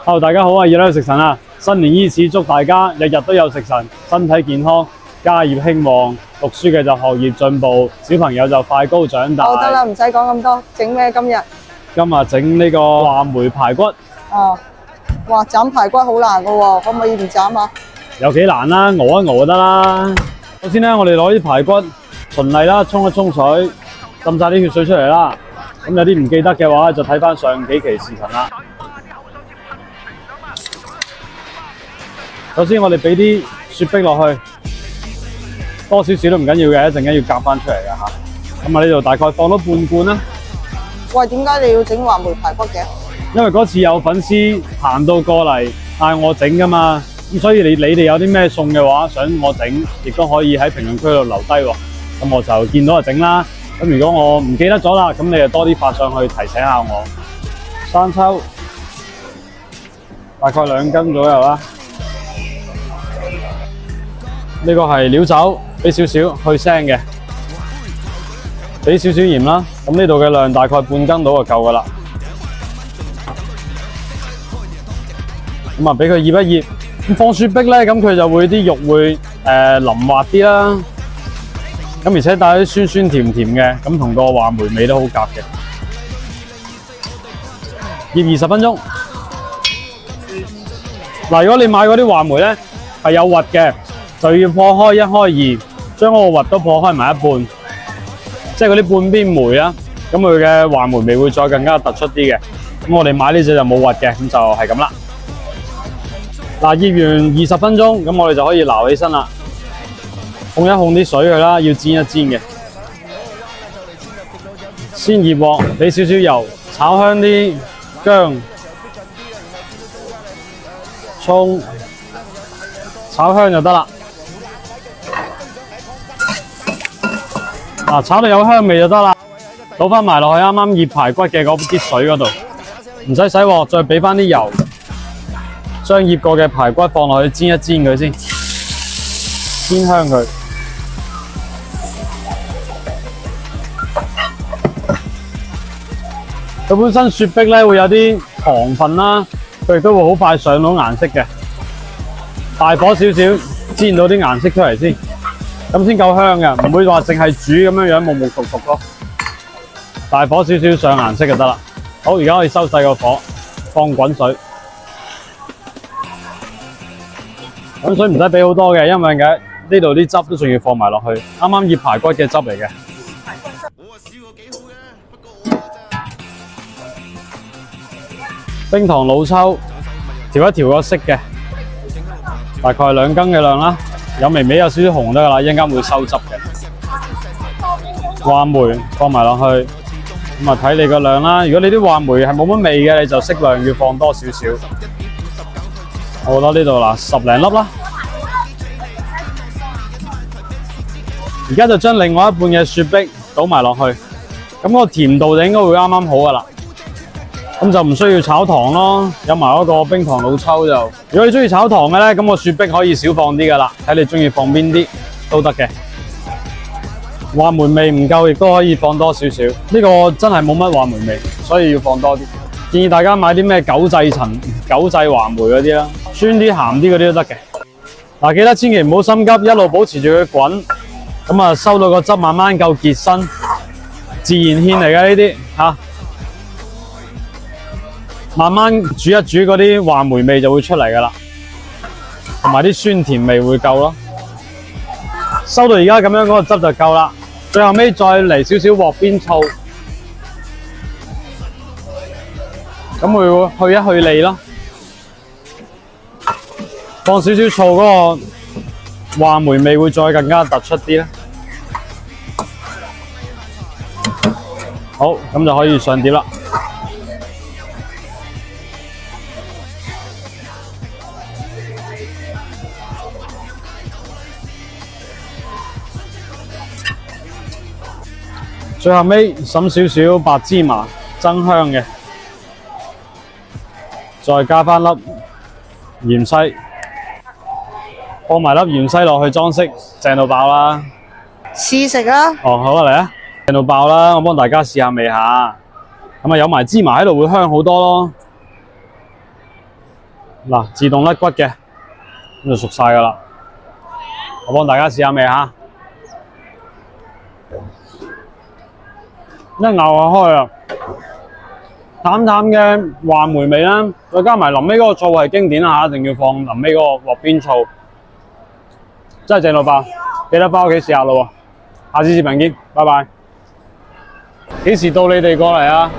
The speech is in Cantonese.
Hello， 大家好啊！熱辣食神啊！新年伊始，祝大家日日都有食神，身體健康，家業興旺，讀書嘅就學業進步，小朋友就快高長大。好得啦，唔使講咁多。整咩今日？今日整呢個話梅排骨。哦，哇！斬排骨好難噶喎，可唔可以唔斬啊？有幾難啦，熬一熬就得啦。首先咧，我哋攞啲排骨循例啦，沖一沖水，浸晒啲血水出嚟啦。咁有啲唔記得嘅話，就睇翻上幾期視頻啦。首先我哋俾啲雪碧落去，多少少都唔緊要嘅，一陣間要夾翻出嚟嘅嚇。咁啊呢度大概放多半罐啦。喂，點解你要整話梅排骨嘅？因為嗰次有粉絲行到過嚟嗌我整噶嘛，咁所以你哋有啲咩餸嘅話，想我整，亦都可以喺評論區度留低喎。咁我就見到就整啦。咁如果我唔記得咗啦，咁你就多啲發上去提醒下我。生抽大概2斤左右啦。呢個係料酒，俾少少去腥嘅，俾少少鹽啦。咁呢度嘅量大概半斤到就夠噶啦。咁啊，俾佢醃一醃。咁放雪碧咧，咁佢就會啲肉會腍滑啲啦。咁而且帶啲酸酸甜甜嘅，咁同個話梅味都好夾嘅。醃20分鐘。嗱，如果你買嗰啲話梅咧係有核嘅，就要破開1開2，將嗰個核都破開埋一半，即係嗰啲半邊梅啦。咁佢嘅話梅味會再更加突出啲嘅。咁我哋買呢隻就冇核嘅，咁就係咁啦。嗱，醃完20分鐘，咁我哋就可以撈起身啦。控一控啲水佢啦，要煎一煎嘅。先熱鑊，俾少少油，炒香啲薑、葱，炒香就得啦。炒到有香味就得啦。倒翻埋落去啱啱醃排骨嘅嗰啲水嗰度，唔使洗鑊，再俾翻啲油，將醃過嘅排骨放落去煎一煎佢先，煎香佢。佢本身雪碧咧會有啲糖分啦，佢亦都會好快上到顏色嘅。大火少少煎到啲顏色出嚟先，咁先夠香嘅，唔會話淨係煮咁樣木木熟熟咯。大火少少上顏色就得啦。好，而家可以收細個火，放滾水。滾水唔使俾好多嘅，因為呢度啲汁都仲要放埋落去，啱啱醃排骨嘅汁嚟嘅。冰糖老抽調一調個色嘅，大概2斤嘅量啦，有微微有少少紅得噶啦，一陣間會收汁嘅。話梅放埋落去，咁啊睇你個量啦。如果你啲話梅係冇乜味嘅，你就適量要放多少少。我覺得呢度嗱10零粒啦。而家就將另外一半嘅雪碧倒埋落去，咁個甜度就應該會啱啱好噶啦。咁就唔需要炒糖咯，有埋嗰個冰糖老抽就。如果你中意炒糖嘅咧，咁個雪碧可以少放啲噶啦，睇你中意放邊啲都得嘅。話梅味唔夠，亦都可以放多少少。呢個真係冇乜話梅味，所以要放多啲。建議大家買啲咩九製話梅嗰啲啦，酸啲鹹啲嗰啲都得嘅。嗱，記得千祈唔好心急，一路保持住佢滾，咁啊收到個汁慢慢夠結身，自然芡嚟嘅呢啲嚇。慢慢煮一煮，嗰啲話梅味就會出嚟噶啦，同埋啲酸甜味會夠咯。收到而家咁樣嗰個汁就夠啦。最後尾再嚟少少鑊邊醋，咁佢會去一去膩咯。放少少醋，嗰個話梅味會再更加突出啲咧。好，咁就可以上碟啦。最後尾滲少少白芝麻增香嘅，再加翻粒芫茜，放埋粒芫茜落去裝飾，正到爆啦！試食啊！哦，好啊，嚟啊！正到爆啦！我幫大家試下味下，咁啊有埋芝麻喺度會香好多咯。嗱，自動甩骨嘅，咁就熟晒㗎啦。我幫大家試下味嚇，一咬下開啊，淡淡嘅話梅味啦，再加埋臨尾嗰個醋係經典啊，一定要放臨尾嗰個鑊邊醋，真係正到爆！記得翻屋企試下咯喎，下次視頻見，拜拜。幾時到你哋過嚟啊？